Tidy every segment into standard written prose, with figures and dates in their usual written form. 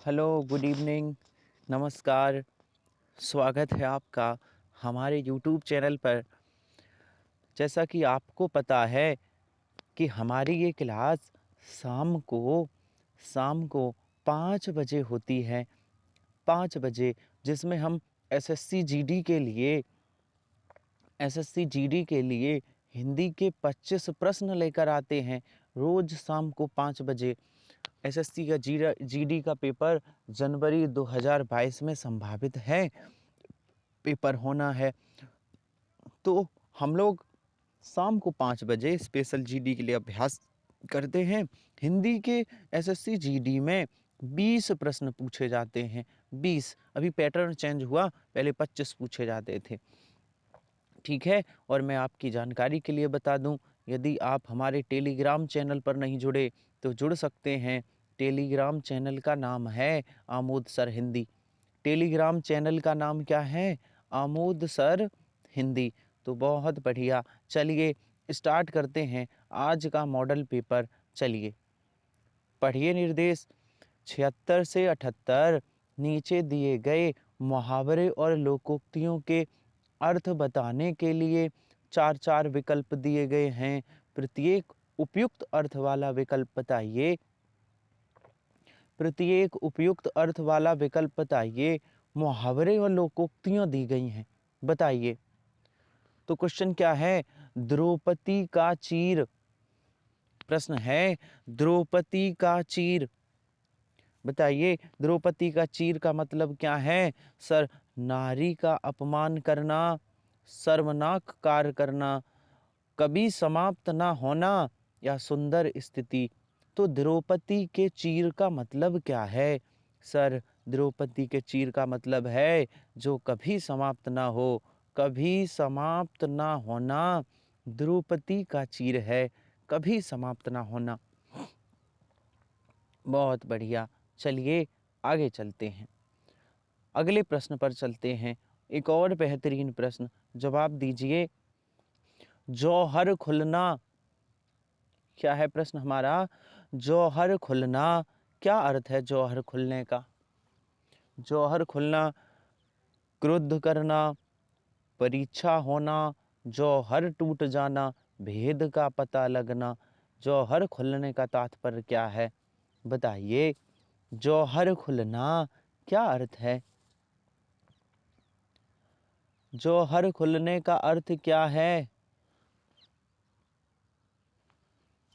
Hello, good evening, नमस्कार। स्वागत है आपका हमारे यूट्यूब चैनल पर। जैसा कि आपको पता है कि हमारी ये क्लास शाम को शाम को 5 बजे होती है, 5 बजे, जिसमें हम एसएससी जीडी के लिए हिंदी के 25 प्रश्न लेकर आते हैं रोज़ शाम को 5 बजे। एसएससी का जीडी का पेपर जनवरी 2022 में संभावित है पेपर होना है। तो हम लोग शाम को 5 बजे स्पेशल जीडी के लिए अभ्यास करते हैं। हिंदी के एसएससी जीडी में 20 प्रश्न पूछे जाते हैं। 20, अभी पैटर्न चेंज हुआ, पहले 25 पूछे जाते थे। ठीक है, और मैं आपकी जानकारी के लिए बता दूं, यदि आप हमारे टेलीग्राम चैनल पर नहीं जुड़े तो जुड़ सकते हैं। टेलीग्राम चैनल का नाम है Amod sir Hindi. Telegram channel का नाम क्या है? आमोद सर हिंदी। तो बहुत बढ़िया, चलिए स्टार्ट करते हैं आज का मॉडल पेपर। चलिए पढ़िए निर्देश 76 से 78 नीचे दिए गए मुहावरे और लोकोक्तियों के अर्थ बताने के लिए चार चार विकल्प दिए गए हैं। प्रत्येक उपयुक्त अर्थ वाला विकल्प बताइए। प्रत्येक उपयुक्त अर्थ वाला विकल्प बताइए। मुहावरे और लोकोक्तियां दी गई हैं, बताइए। तो क्वेश्चन क्या है? द्रौपदी का चीर। प्रश्न है द्रौपदी का चीर। बताइए द्रौपदी का चीर का मतलब क्या है? सर, नारी का अपमान करना, शर्मनाक कार्य करना, कभी समाप्त ना होना या सुंदर स्थिति। तो द्रौपदी के चीर का मतलब क्या है? सर, द्रौपदी के चीर का मतलब है जो कभी समाप्त ना हो, कभी समाप्त ना होना द्रौपदी का चीर है, कभी समाप्त ना होना। बहुत बढ़िया, चलिए आगे चलते हैं, अगले प्रश्न पर चलते हैं। एक और बेहतरीन प्रश्न, जवाब दीजिए। जौहर खुलना। क्या है प्रश्न हमारा? जौहर खुलना। क्या अर्थ है जौहर खुलने का? जौहर खुलना, क्रुद्ध करना, परीक्षा होना, जौहर टूट जाना, भेद का पता लगना। जौहर खुलने का तात्पर्य क्या है? बताइए। जौहर खुलना क्या अर्थ है? जौहर खुलने का अर्थ क्या है?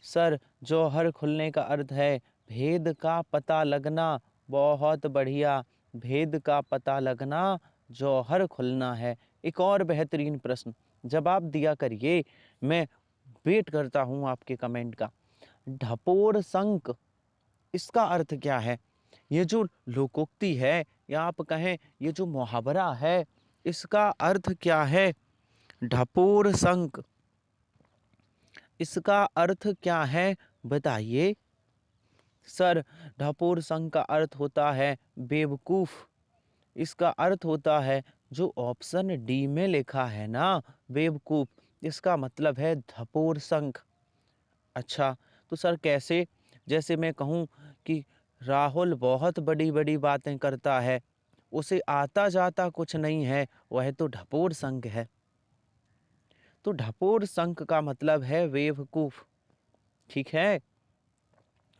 सर, जौहर खुलने का अर्थ है भेद का पता लगना। बहुत बढ़िया, भेद का पता लगना जौहर खुलना है। एक और बेहतरीन प्रश्न, जवाब दिया करिए, मैं वेट करता हूं आपके कमेंट का। ढपोर संक, इसका अर्थ क्या है? ये जो लोकोक्ति है या आप कहें ये जो मुहावरा है, इसका अर्थ क्या है? ढपोर संक, इसका अर्थ क्या है? बताइए। सर, ढपोर संक का अर्थ होता है बेवकूफ। इसका अर्थ होता है जो ऑप्शन डी में लिखा है ना, बेवकूफ, इसका मतलब है ढपोर संक। अच्छा, तो सर कैसे? जैसे मैं कहूँ कि राहुल बहुत बड़ी बड़ी बातें करता है, उसे आता जाता कुछ नहीं है, वह तो ढपोर संक है। तो ढपोर संक का मतलब है बेवकूफ। ठीक है,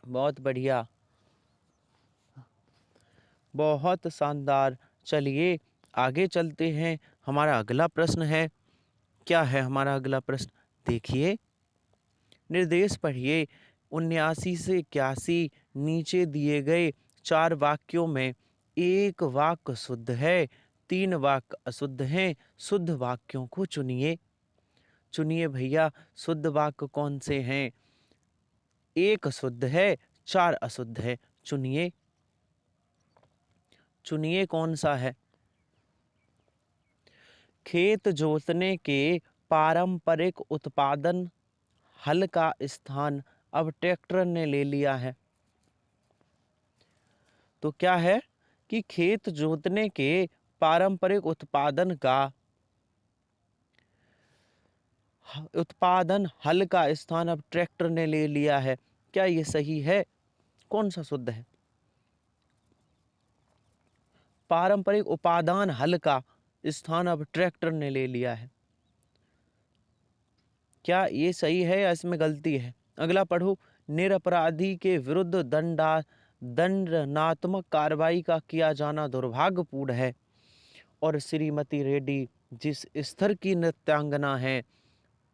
बहुत बढ़िया, बहुत शानदार। चलिए आगे चलते हैं, हमारा अगला प्रश्न है। क्या है हमारा अगला प्रश्न? देखिए, निर्देश पढ़िए। 79 से 81 नीचे दिए गए चार वाक्यों में एक वाक्य शुद्ध है, 3 वाक्य अशुद्ध हैं। शुद्ध वाक्यों को चुनिए। चुनिए भैया, शुद्ध वाक्य कौन से हैं? एक शुद्ध है, 4 अशुद्ध है। चुनिए, चुनिए कौन सा है? खेत जोतने के पारंपरिक उत्पादन हल का स्थान अब ट्रैक्टर ने ले लिया है। तो क्या है कि खेत जोतने के पारंपरिक उत्पादन हल का स्थान अब ट्रैक्टर ने ले लिया है। क्या ये सही है? कौन सा शुद्ध है? पारंपरिक उपादान हल का स्थान अब ट्रैक्टर ने ले लिया है। क्या ये सही है या इसमें गलती है? अगला पढ़ो। निरपराधी के विरुद्ध दंडनात्मक कार्रवाई का किया जाना दुर्भाग्यपूर्ण है। और श्रीमती रेड्डी जिस स्तर की नृत्यांगना है,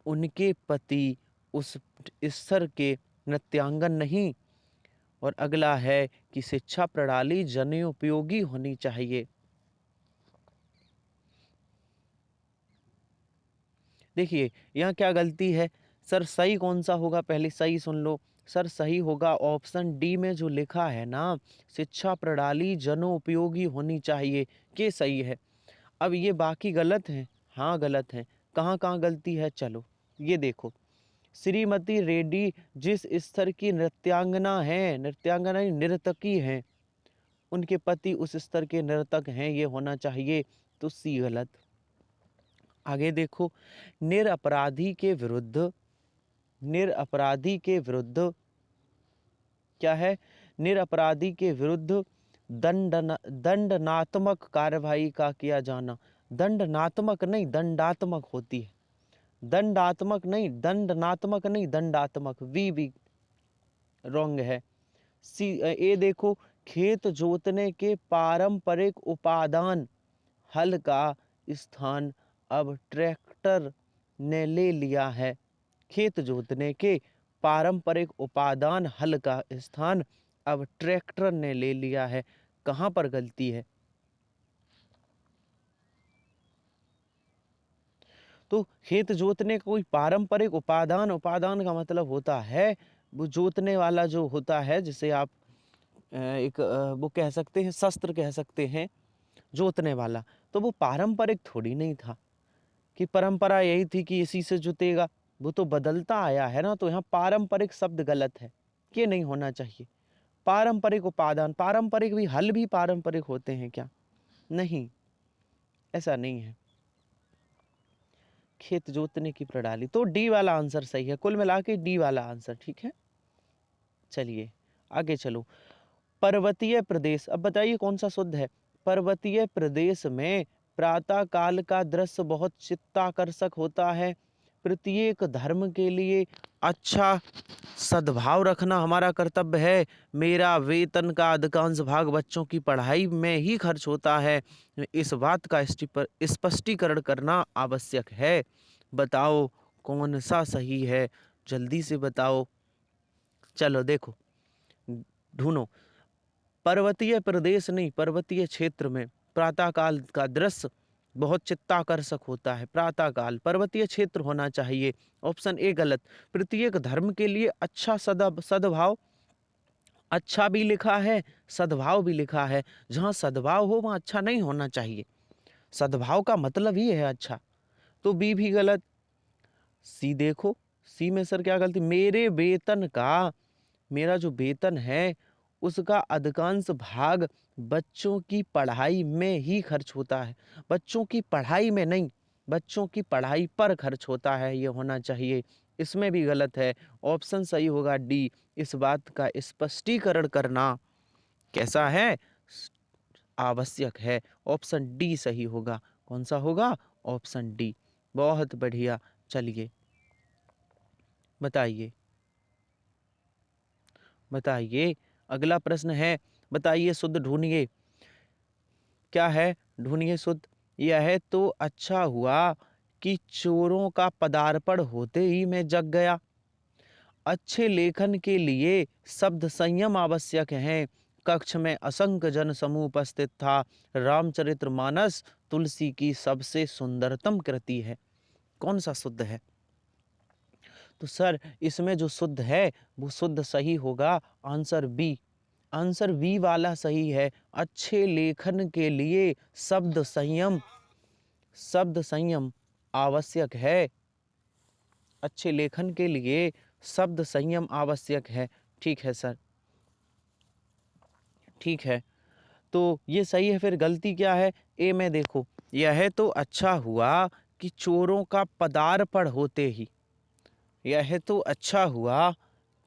उनके पति उस स्तर के नृत्यांगन नहीं। और अगला है कि शिक्षा प्रणाली जनोपयोगी होनी चाहिए। देखिए यहाँ क्या गलती है सर, सही कौन सा होगा, पहले सही सुन लो। सर सही होगा ऑप्शन डी में जो लिखा है ना, शिक्षा प्रणाली जनोपयोगी होनी चाहिए, ये सही है। अब ये बाकी गलत है, हाँ गलत है। कहाँ कहाँ गलती है, चलो ये देखो। श्रीमती रेड्डी जिस स्तर की नृत्यांगना है, नृत्यांगना नहीं, नर्तकी हैं, उनके पति उस स्तर के नर्तक हैं, ये होना चाहिए, तो सी गलत। आगे देखो। निरपराधी के विरुद्ध, निरपराधी के विरुद्ध क्या है, निरपराधी के विरुद्ध दंडनात्मक कार्रवाई का किया जाना। दंडनात्मक नहीं, दंडात्मक होती है। दंडात्मक नहीं, दंडनात्मक नहीं, दंडात्मक। भी रॉन्ग है। सी ए देखो। खेत जोतने के पारंपरिक उपादान हल का स्थान अब ट्रैक्टर ने ले लिया है। खेत जोतने के पारंपरिक उपादान हल का स्थान अब ट्रैक्टर ने ले लिया है। कहाँ पर गलती है? तो खेत जोतने का कोई पारंपरिक उपादान, उपादान का मतलब होता है वो जोतने वाला जो होता है, जिसे आप एक वो कह सकते हैं, शस्त्र कह सकते हैं, जोतने वाला। तो वो पारंपरिक थोड़ी नहीं था कि परंपरा यही थी कि इसी से जुतेगा, वो तो बदलता आया है ना। तो यहाँ पारंपरिक शब्द गलत है, ये नहीं होना चाहिए। पारंपरिक उपादान, पारंपरिक भी, हल भी पारंपरिक होते हैं क्या? नहीं, ऐसा नहीं है। खेत जोतने की प्रणाली, तो डी वाला आंसर सही है। कुल मिला के डी वाला आंसर ठीक है। चलिए आगे चलो। पर्वतीय प्रदेश, अब बताइए कौन सा शुद्ध है? पर्वतीय प्रदेश में प्रातः काल का दृश्य बहुत चित्ताकर्षक होता है। प्रत्येक धर्म के लिए अच्छा सद्भाव रखना हमारा कर्तव्य है। मेरा वेतन का अधिकांश भाग बच्चों की पढ़ाई में ही खर्च होता है। इस बात का स्पष्टीकरण करना आवश्यक है। बताओ कौन सा सही है, जल्दी से बताओ। चलो देखो, ढूंढो। पर्वतीय प्रदेश नहीं, पर्वतीय क्षेत्र में प्रातःकाल का दृश्य बहुत चित्ताकर्षक होता है। प्रातःकाल पर्वतीय क्षेत्र होना चाहिए। ऑप्शन ए गलत। प्रत्येक धर्म के लिए अच्छा सद्भाव, अच्छा भी लिखा है, सद्भाव भी लिखा है। जहाँ सद्भाव हो वहाँ अच्छा नहीं होना चाहिए। सद्भाव का मतलब ही है अच्छा, तो बी भी गलत। सी देखो, सी में सर क्या गलती? मेरे वेतन का, मेरा जो वेतन है उसका अधिकांश भाग बच्चों की पढ़ाई में ही खर्च होता है। बच्चों की पढ़ाई में नहीं, बच्चों की पढ़ाई पर खर्च होता है, ये होना चाहिए। इसमें भी गलत है। ऑप्शन सही होगा डी। इस बात का स्पष्टीकरण करना कैसा है, आवश्यक है। ऑप्शन डी सही होगा। कौन सा होगा? Option D. बहुत बढ़िया। चलिए बताइए, बताइए अगला प्रश्न है। बताइए शुद्ध ढूंढिए, क्या है, ढूंढिए शुद्ध। यह तो अच्छा हुआ कि चोरों का पदार्पण होते ही मैं जग गया। अच्छे लेखन के लिए शब्द संयम आवश्यक है। कक्ष में असंख्य जन समूह उपस्थित था। रामचरितमानस तुलसी की सबसे सुंदरतम कृति है। कौन सा शुद्ध है? तो सर इसमें जो शुद्ध है वो शुद्ध सही होगा आंसर बी। आंसर बी वाला सही है। अच्छे लेखन के लिए शब्द संयम, शब्द संयम आवश्यक है। अच्छे लेखन के लिए शब्द संयम आवश्यक है। ठीक है सर, ठीक है। तो ये सही है, फिर गलती क्या है? ए में देखो, यह तो अच्छा हुआ कि चोरों का पदार्पण होते ही, यह तो अच्छा हुआ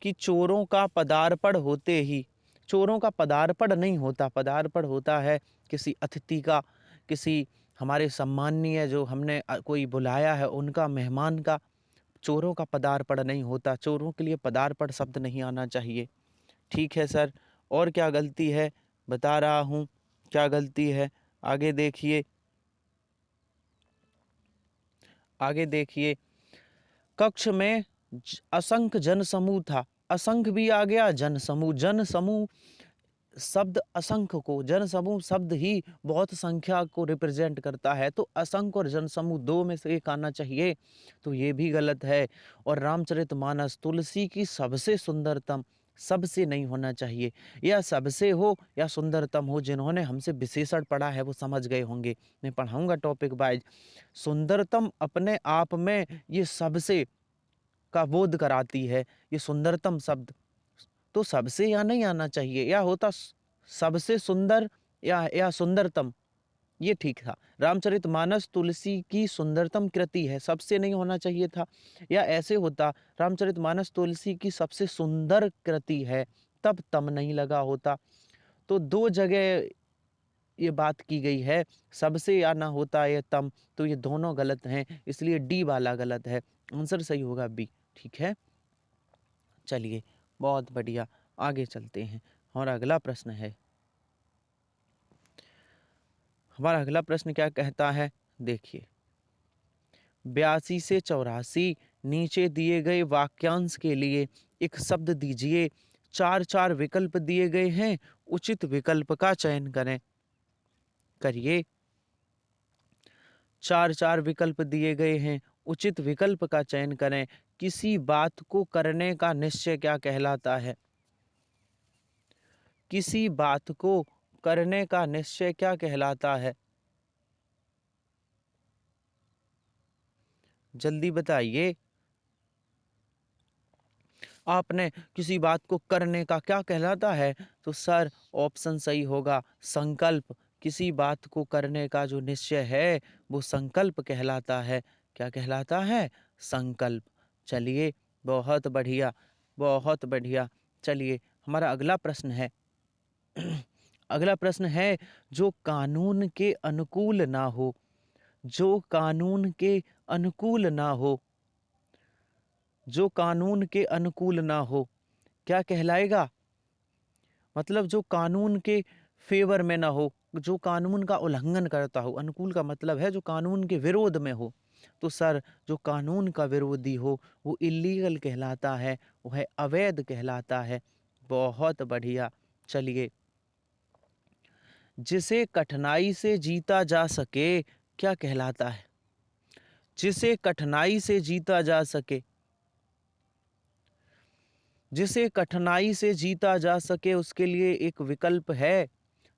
कि चोरों का पदार्पण होते ही चोरों का पदार्पण नहीं होता, पदार्पण होता है किसी अतिथि का, किसी हमारे सम्माननीय जो हमने कोई बुलाया है उनका, मेहमान का। चोरों का पदार्पण नहीं होता, चोरों के लिए पदार्पण शब्द नहीं आना चाहिए। ठीक है सर, और क्या गलती है बता रहा हूँ, क्या गलती है, आगे देखिए, आगे देखिए। कक्ष में असंख्य जनसमूह था, असंख्य भी आ गया, जनसमूह, जनसमूह शब्द असंख्य को, जनसमूह शब्द ही बहुत संख्या को रिप्रेजेंट करता है, तो असंख्य और जनसमूह दो में से एक आना चाहिए, तो ये भी गलत है। और रामचरितमानस तुलसी की सबसे सुंदरतम, सबसे नहीं होना चाहिए, या सबसे हो या सुंदरतम हो, जिन्होंने हमसे विशेषण पढ़ा है वो समझ गए होंगे। मैं पढ़ाऊंगा टॉपिक वाइज। सुंदरतम अपने आप में ये सबसे का बोध कराती है, ये सुंदरतम शब्द, तो सबसे यहाँ नहीं आना चाहिए, या होता सबसे सुंदर या सुंदरतम, ये ठीक था। रामचरितमानस तुलसी की सुंदरतम कृति है, सबसे नहीं होना चाहिए था। या ऐसे होता रामचरितमानस तुलसी की सबसे सुंदर कृति है, तब तम नहीं लगा होता। तो दो जगह ये बात की गई है, सबसे या ना होता ये तम, तो ये दोनों गलत हैं, इसलिए डी वाला गलत है, आंसर सही होगा बी। ठीक है, चलिए बहुत बढ़िया, आगे चलते हैं। और अगला प्रश्न है, हमारा अगला प्रश्न क्या कहता है, देखिए। 82 से 84 नीचे दिए गए वाक्यांश के लिए एक शब्द दीजिए। चार चार विकल्प दिए गए हैं, उचित विकल्प का चयन करें, करिए। चार चार विकल्प दिए गए हैं, उचित विकल्प का चयन करें। किसी बात को करने का निश्चय क्या कहलाता है? किसी बात को करने का निश्चय क्या कहलाता है? जल्दी बताइए। आपने किसी बात को करने का क्या कहलाता है, तो सर ऑप्शन सही होगा संकल्प। किसी बात को करने का जो निश्चय है वो संकल्प कहलाता है। क्या कहलाता है? संकल्प। चलिए बहुत बढ़िया, बहुत बढ़िया। चलिए हमारा अगला प्रश्न है। अगला प्रश्न है, जो कानून के अनुकूल ना हो, जो कानून के अनुकूल ना हो, जो कानून के अनुकूल ना हो, क्या कहलाएगा? मतलब जो कानून के फेवर में ना हो, जो कानून का उल्लंघन करता हो। अनुकूल का मतलब है जो कानून के विरोध में हो। तो सर जो कानून का विरोधी हो वो इल्लीगल कहलाता है, वो है अवैध कहलाता है। बहुत बढ़िया। चलिए, जिसे कठिनाई से जीता जा सके क्या कहलाता है? जिसे कठिनाई से जीता जा सके, जिसे कठिनाई से जीता जा सके उसके लिए एक विकल्प है।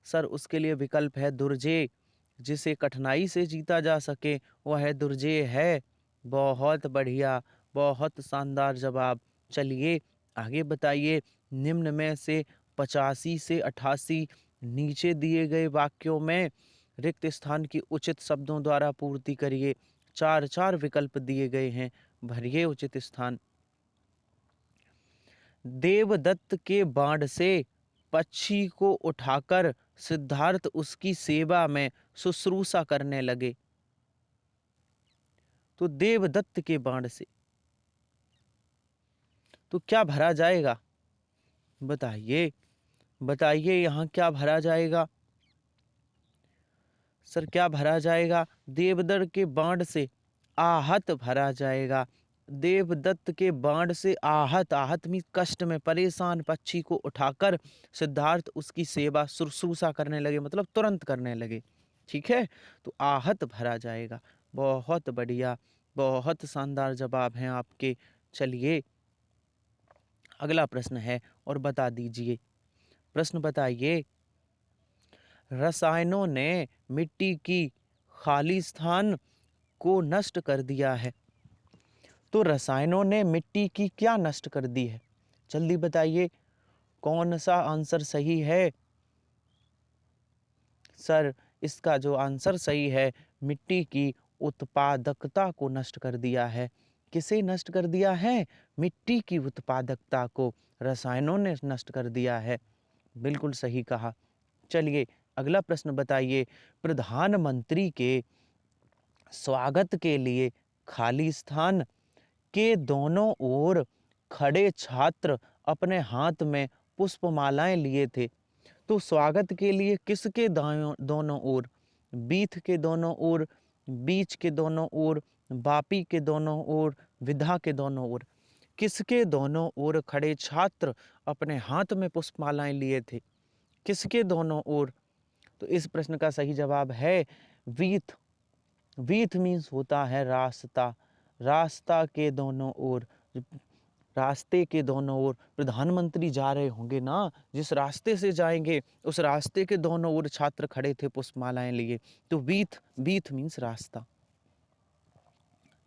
सर उसके लिए विकल्प है दुर्जेय। जिसे कठिनाई से जीता जा सके वह है दुर्जेय है। बहुत बढ़िया, बहुत शानदार जवाब। चलिए आगे बताइए। निम्न में से 85 से 88 नीचे दिए गए वाक्यों में रिक्त स्थान की उचित शब्दों द्वारा पूर्ति करिए। चार चार विकल्प दिए गए हैं, भरिए उचित स्थान। देवदत्त के बाण से पक्षी को उठाकर सिद्धार्थ उसकी सेवा में शुश्रूषा करने लगे। तो देवदत्त के बाण से, तो क्या भरा जाएगा? बताइए, बताइए यहाँ क्या भरा जाएगा? सर क्या भरा जाएगा? देवदत्त के बाण से आहत भरा जाएगा। देवदत्त के बाण से आहत, आहत में कष्ट में परेशान पक्षी को उठाकर सिद्धार्थ उसकी सेवा शुश्रूषा करने लगे, मतलब तुरंत करने लगे। ठीक है, तो आहत भरा जाएगा। बहुत बढ़िया, बहुत शानदार जवाब हैं आपके। चलिए अगला प्रश्न है और बता दीजिए। प्रश्न बताइए। रसायनों ने मिट्टी की खाली स्थान को नष्ट कर दिया है। तो रसायनों ने मिट्टी की क्या नष्ट कर दी है? जल्दी बताइए कौन सा आंसर सही है? सर इसका जो आंसर सही है, मिट्टी की उत्पादकता को नष्ट कर दिया है। किसे नष्ट कर दिया है? मिट्टी की उत्पादकता को रसायनों ने नष्ट कर दिया है। बिल्कुल सही कहा। चलिए अगला प्रश्न बताइए, प्रधानमंत्री के स्वागत के लिए खाली स्थान के दोनों ओर खड़े छात्र अपने हाथ में पुष्पमालाएं लिए थे। तो स्वागत के लिए किसके दाएं दोनों ओर? बीथ के दोनों ओर, बीच के दोनों ओर, बापी के दोनों ओर, विधा के दोनों ओर। किसके दोनों ओर खड़े छात्र अपने हाथ में पुष्पमालाएं लिए थे? किसके दोनों ओर? तो इस प्रश्न का सही जवाब है वीथ। वीथ मीन्स होता है रास्ता। रास्ता के दोनों ओर, रास्ते के दोनों ओर प्रधानमंत्री जा रहे होंगे ना, जिस रास्ते से जाएंगे उस रास्ते के दोनों ओर छात्र खड़े थे पुष्पमालाएं लिए। तो वीथ, वीथ मीन्स रास्ता।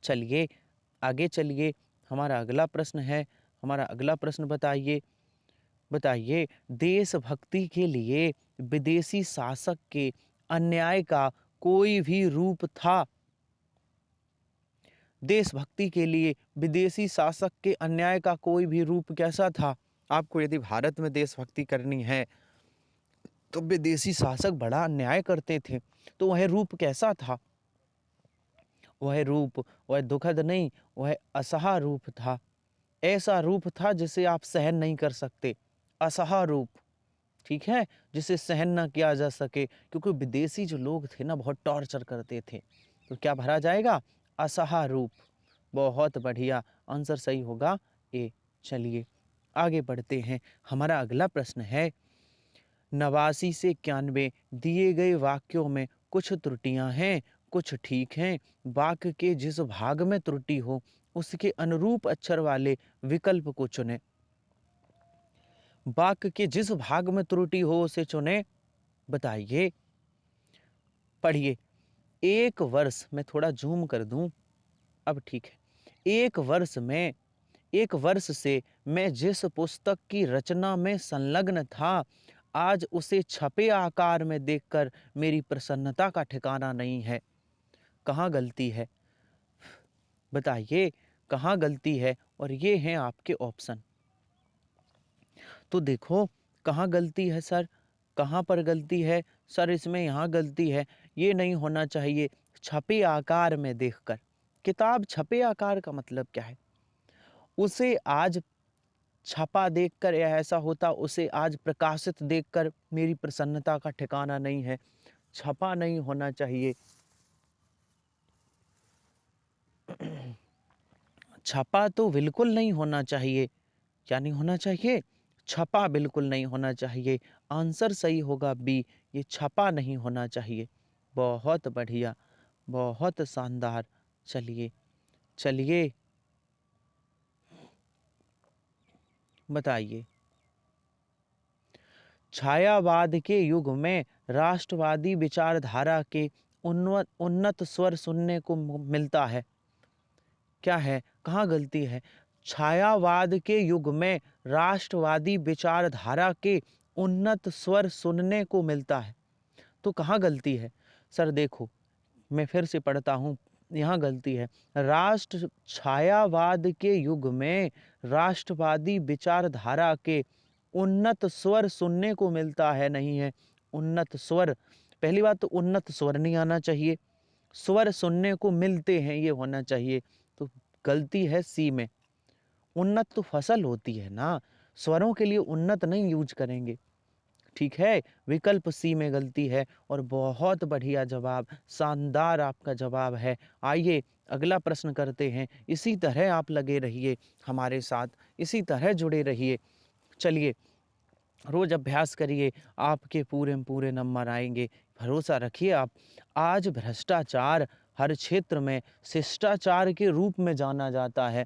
चलिए आगे चलिए, हमारा अगला प्रश्न है। हमारा अगला प्रश्न बताइए, बताइए देशभक्ति के लिए विदेशी शासक के अन्याय का कोई भी रूप था? देशभक्ति के लिए विदेशी शासक के अन्याय का कोई भी रूप कैसा था? आपको यदि भारत में देशभक्ति करनी है तो विदेशी शासक बड़ा अन्याय करते थे, तो वह रूप कैसा था? वह रूप, वह दुखद नहीं, वह असहा रूप था। ऐसा रूप था जिसे आप सहन नहीं कर सकते, असहा रूप, ठीक है, जिसे सहन ना किया जा सके, क्योंकि विदेशी जो लोग थे ना बहुत टॉर्चर करते थे। तो क्या भरा जाएगा? असहा रूप। बहुत बढ़िया, आंसर सही होगा ए। चलिए आगे बढ़ते हैं। हमारा अगला प्रश्न है, 89 से 91 दिए गए वाक्यों में कुछ त्रुटियां हैं, कुछ ठीक हैं। वाक्य के जिस भाग में त्रुटि हो उसके अनुरूप अक्षर वाले विकल्प को चुनें। वाक्य के जिस भाग में त्रुटि हो उसे चुनें। बताइए, पढ़िए। एक वर्ष, मैं थोड़ा जूम कर दूं, अब ठीक है। एक वर्ष से मैं जिस पुस्तक की रचना में संलग्न था, आज उसे छपे आकार में देखकर मेरी प्रसन्नता का ठिकाना नहीं है। कहाँ गलती है? बताइए कहाँ गलती है? और ये हैं आपके ऑप्शन। तो देखो कहाँ गलती है सर, कहाँ पर गलती है सर? इसमें यहाँ गलती है, ये नहीं होना चाहिए। छपे आकार में देखकर, किताब छपे आकार का मतलब क्या है? उसे आज छपा देखकर, या ऐसा होता उसे आज प्रकाशित देखकर मेरी प्रसन्नता का ठिकाना नहीं है। छपा नहीं होना चाहिए। छपा तो बिल्कुल नहीं होना चाहिए। क्या नहीं होना चाहिए? छपा बिल्कुल नहीं होना चाहिए। आंसर सही होगा बी, ये छपा नहीं होना चाहिए। बहुत बढ़िया, बहुत शानदार। चलिए चलिए बताइए, छायावाद के युग में राष्ट्रवादी विचारधारा के उन्नत स्वर सुनने को मिलता है। क्या है? कहाँ गलती है? छायावाद के युग में राष्ट्रवादी विचारधारा के उन्नत स्वर सुनने को मिलता है। तो कहाँ गलती है? सर देखो, मैं फिर से पढ़ता हूँ, यहाँ गलती है। छायावाद के युग में राष्ट्रवादी विचारधारा के उन्नत स्वर सुनने को मिलता है, नहीं है। उन्नत स्वर, पहली बात तो उन्नत स्वर नहीं आना चाहिए, स्वर सुनने को मिलते हैं ये होना चाहिए। तो गलती है सी में। उन्नत तो फसल होती है ना, स्वरों के लिए उन्नत नहीं यूज करेंगे, ठीक है। विकल्प सी में गलती है। और बहुत बढ़िया जवाब, शानदार आपका जवाब है। आइए अगला प्रश्न करते हैं। इसी तरह आप लगे रहिए हमारे साथ, इसी तरह जुड़े रहिए। चलिए रोज अभ्यास करिए, आपके पूरे में पूरे नंबर आएंगे, भरोसा रखिए आप। आज भ्रष्टाचार हर क्षेत्र में शिष्टाचार के रूप में जाना जाता है।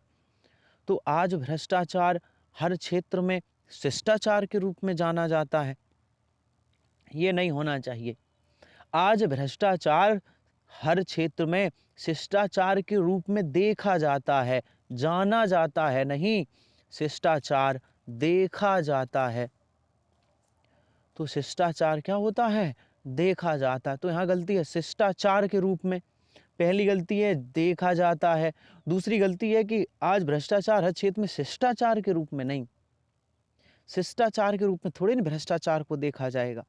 तो आज भ्रष्टाचार हर क्षेत्र में शिष्टाचार के रूप में जाना जाता है, ये नहीं होना चाहिए। आज भ्रष्टाचार हर क्षेत्र में शिष्टाचार के रूप में देखा जाता है, जाना जाता है नहीं, शिष्टाचार देखा जाता है। तो शिष्टाचार क्या होता है? देखा जाता है। तो यहाँ गलती है शिष्टाचार के रूप में, पहली गलती है देखा जाता है। दूसरी गलती है कि आज भ्रष्टाचार हर क्षेत्र में शिष्टाचार के रूप में नहीं, शिष्टाचार के रूप में थोड़ी ना भ्रष्टाचार को देखा जाएगा।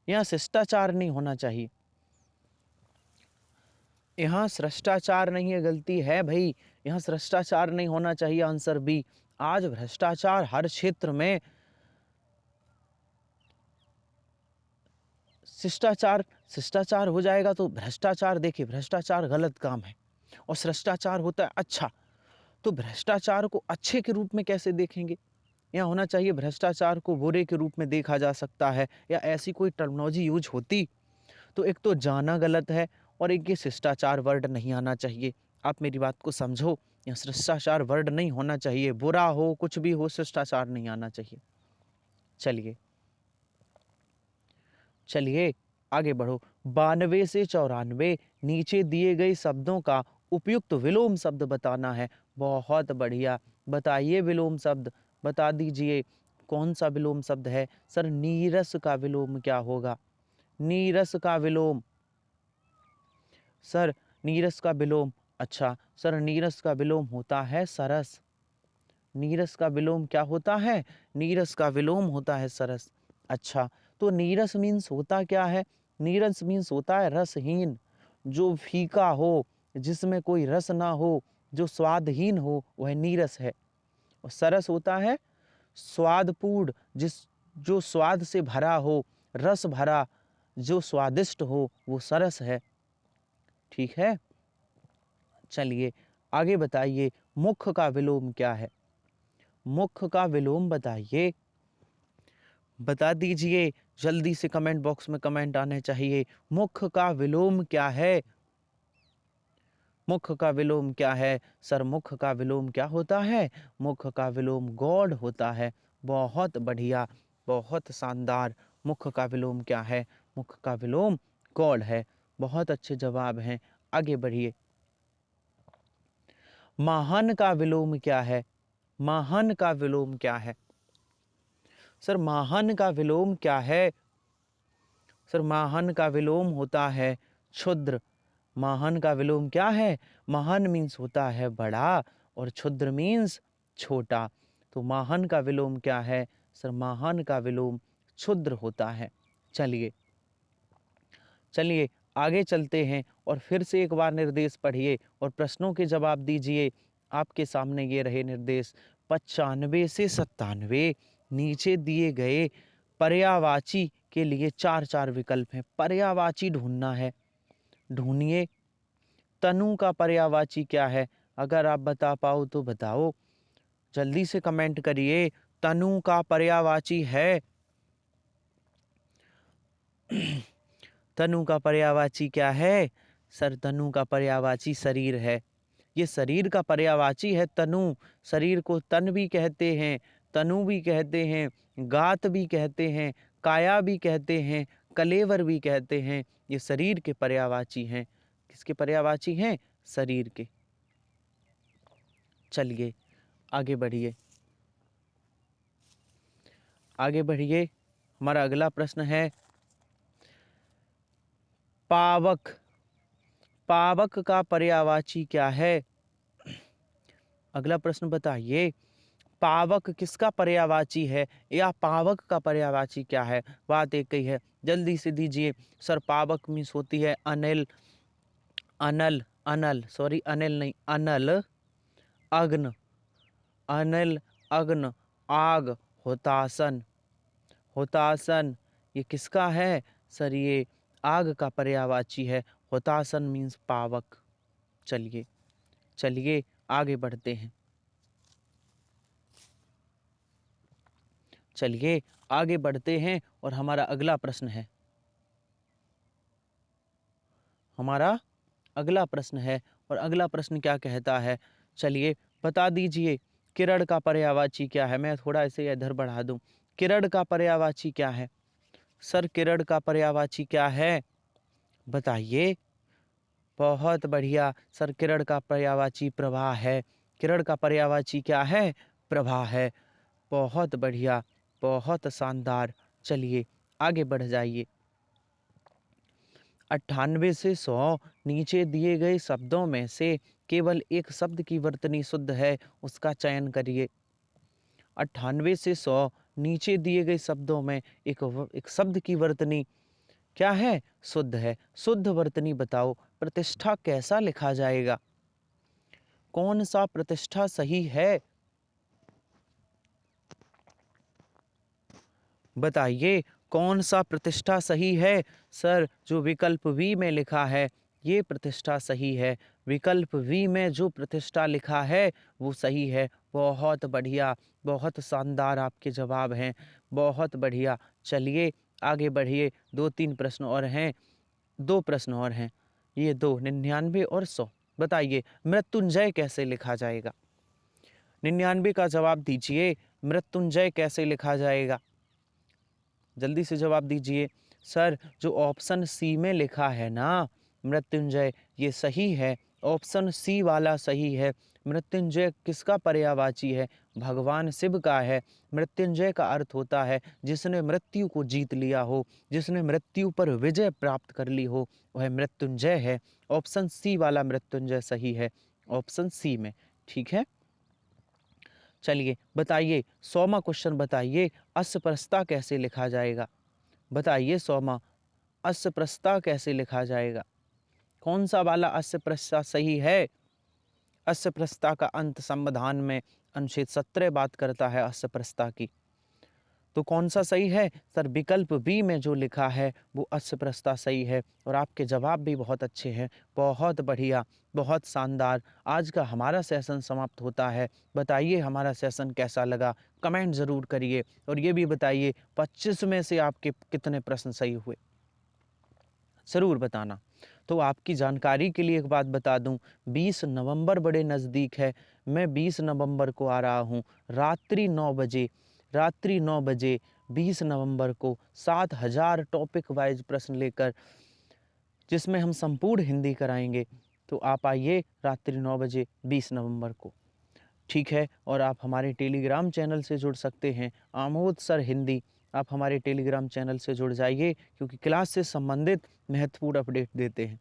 यहाँ शिष्टाचार नहीं होना चाहिए, यहाँ भ्रष्टाचार नहीं है, गलती है भाई, यहाँ भ्रष्टाचार नहीं होना चाहिए, आंसर बी। आज भ्रष्टाचार हर क्षेत्र में, शिष्टाचार शिष्टाचार हो जाएगा तो भ्रष्टाचार, देखिए भ्रष्टाचार गलत काम है और शिष्टाचार होता है अच्छा, तो भ्रष्टाचार को अच्छे के रूप में कैसे देखेंगे? यहाँ होना चाहिए भ्रष्टाचार को बुरे के रूप में देखा जा सकता है, या ऐसी कोई टर्मिनोलॉजी यूज होती तो एक तो जाना गलत है और एक ये शिष्टाचार वर्ड नहीं आना चाहिए। आप मेरी बात को समझो, यहाँ शिष्टाचार वर्ड नहीं होना चाहिए, बुरा हो कुछ भी हो शिष्टाचार नहीं आना चाहिए। चलिए चलिए आगे बढ़ो। 92 से 94 नीचे दिए गए शब्दों का उपयुक्त विलोम शब्द बताना है। बहुत बढ़िया, बताइए विलोम शब्द, बता दीजिए कौन सा विलोम शब्द है? सर नीरस का विलोम क्या होगा? नीरस का विलोम, सर नीरस का विलोम, अच्छा सर नीरस का विलोम होता है सरस। नीरस का विलोम क्या होता है? नीरस का विलोम होता है सरस। अच्छा, तो नीरस मीन्स होता क्या है? नीरस मीन्स होता है रसहीन, जो फीका हो, जिसमें कोई रस ना हो, जो स्वादहीन हो, वह नीरस है। और सरस होता है स्वादपूर्ण, जो स्वाद से भरा हो, रस भरा, जो स्वादिष्ट हो, वो सरस है। ठीक है, चलिए आगे बताइए, मुख का विलोम क्या है? मुख का विलोम बताइए, बता दीजिए, जल्दी से कमेंट बॉक्स में कमेंट आने चाहिए। मुख का विलोम क्या है? मुख का विलोम क्या है? सर मुख का विलोम क्या होता है? मुख का विलोम गॉड होता है। बहुत बढ़िया, बहुत शानदार। मुख का विलोम क्या है? मुख का विलोम गॉड है। बहुत अच्छे जवाब हैं, आगे बढ़िए। महान का विलोम क्या है? महान का विलोम क्या है? सर महान का विलोम क्या है? सर महान का विलोम होता है क्षुद्र। महान का विलोम क्या है? महान मीन्स होता है बड़ा और क्षुद्र मीन्स छोटा। तो महान का विलोम क्या है? सर महान का विलोम क्षुद्र होता है। चलिए चलिए आगे चलते हैं और फिर से एक बार निर्देश पढ़िए और प्रश्नों के जवाब दीजिए। आपके सामने ये रहे निर्देश। 95 से 97 नीचे दिए गए पर्यायवाची के लिए 4 विकल्प हैं। पर्यायवाची ढूंढना है, ढूंढिए। तनु का पर्यायवाची क्या है? अगर आप बता पाओ तो बताओ, जल्दी से कमेंट करिए। तनु का पर्यायवाची है? तनु का पर्यायवाची क्या है? सर तनु का पर्यायवाची शरीर है। ये शरीर का पर्यायवाची है तनु। शरीर को तन भी कहते हैं, तनु भी कहते हैं, गात भी कहते हैं, काया भी कहते हैं, कलेवर भी कहते हैं। ये शरीर के पर्यायवाची हैं। किसके पर्यायवाची हैं? शरीर के। चलिए आगे बढ़िए, आगे बढ़िए। हमारा अगला प्रश्न है पावक। पावक का पर्यायवाची क्या है? अगला प्रश्न बताइए, पावक किसका पर्यायवाची है या पावक का पर्यायवाची क्या है? बात एक ही है, जल्दी से दीजिए। सर पावक मीन्स होती है अनिल, अनल, अनल सॉरी अनिल नहीं, अनल, अग्न, अनिल, अग्न, आग, होतासन। होतासन ये किसका है? सर ये आग का पर्यायवाची है। होतासन मीन्स पावक। चलिए चलिए आगे बढ़ते हैं, चलिए आगे बढ़ते हैं और हमारा अगला प्रश्न है, हमारा अगला प्रश्न है। और अगला प्रश्न क्या कहता है? चलिए बता दीजिए, किरण का पर्यायवाची क्या है? मैं थोड़ा इसे इधर बढ़ा दूं। किरण का पर्यायवाची क्या है? सर किरण का पर्यायवाची क्या है? बताइए। बहुत बढ़िया, सर किरण का पर्यायवाची प्रभा है। किरण का पर्यायवाची क्या है? प्रभा है। बहुत बढ़िया, बहुत शानदार। चलिए आगे बढ़ जाइए। 98 से 100 नीचे दिए गए शब्दों में से केवल एक शब्द की वर्तनी शुद्ध है, उसका चयन करिए। 98 से 100 नीचे दिए गए शब्दों में एक शब्द की वर्तनी क्या है? शुद्ध है। शुद्ध वर्तनी बताओ, प्रतिष्ठा कैसा लिखा जाएगा? कौन सा प्रतिष्ठा सही है? बताइए कौन सा प्रतिष्ठा सही है? सर, जो विकल्प वी में लिखा है ये प्रतिष्ठा सही है। विकल्प वी में जो प्रतिष्ठा लिखा है वो सही है। बहुत बढ़िया, बहुत शानदार आपके जवाब हैं। बहुत बढ़िया। चलिए आगे बढ़िए। 2-3 प्रश्न और हैं। 2 प्रश्न और हैं। ये 2 99 और 100। बताइए मृत्युंजय कैसे लिखा जाएगा? 99 का जवाब दीजिए। मृत्युंजय कैसे लिखा जाएगा? जल्दी से जवाब दीजिए। सर, जो ऑप्शन सी में लिखा है ना मृत्युंजय, ये सही है। ऑप्शन सी वाला सही है। मृत्युंजय किसका पर्यायवाची है? भगवान शिव का है। मृत्युंजय का अर्थ होता है जिसने मृत्यु को जीत लिया हो, जिसने मृत्यु पर विजय प्राप्त कर ली हो, वह मृत्युंजय है। ऑप्शन सी वाला मृत्युंजय सही है। ऑप्शन सी में। ठीक है। चलिए बताइए 100वां क्वेश्चन बताइए, अस्प्रस्ता कैसे लिखा जाएगा? बताइए 100वां, अस्प्रस्ता कैसे लिखा जाएगा? कौन सा वाला अस्प्रस्ता सही है? अस्प्रस्ता का अंत संविधान में अनुच्छेद 17 बात करता है अस्प्रस्ता की। तो कौन सा सही है? सर, विकल्प बी में जो लिखा है वो अस्प्रस्ता सही है। और आपके जवाब भी बहुत अच्छे हैं। बहुत बढ़िया, बहुत शानदार। आज का हमारा सेशन समाप्त होता है। बताइए हमारा सेशन कैसा लगा? कमेंट ज़रूर करिए और ये भी बताइए 25 में से आपके कितने प्रश्न सही हुए? ज़रूर बताना। तो आपकी जानकारी के लिए एक बात बता दूं, 20 नवंबर बड़े नज़दीक है। मैं 20 नवंबर को आ रहा हूं रात्रि 9 बजे 20 नवंबर को 7000 टॉपिक वाइज प्रश्न लेकर, जिसमें हम संपूर्ण हिंदी कराएंगे। तो आप आइए रात्रि 9 बजे 20 नवंबर को। ठीक है। और आप हमारे टेलीग्राम चैनल से जुड़ सकते हैं, आमोद सर हिंदी। आप हमारे टेलीग्राम चैनल से जुड़ जाइए क्योंकि क्लास से संबंधित महत्वपूर्ण अपडेट देते हैं।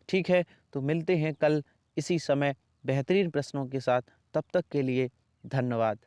ठीक है। तो मिलते हैं कल इसी समय बेहतरीन प्रश्नों के साथ। तब तक के लिए धन्यवाद।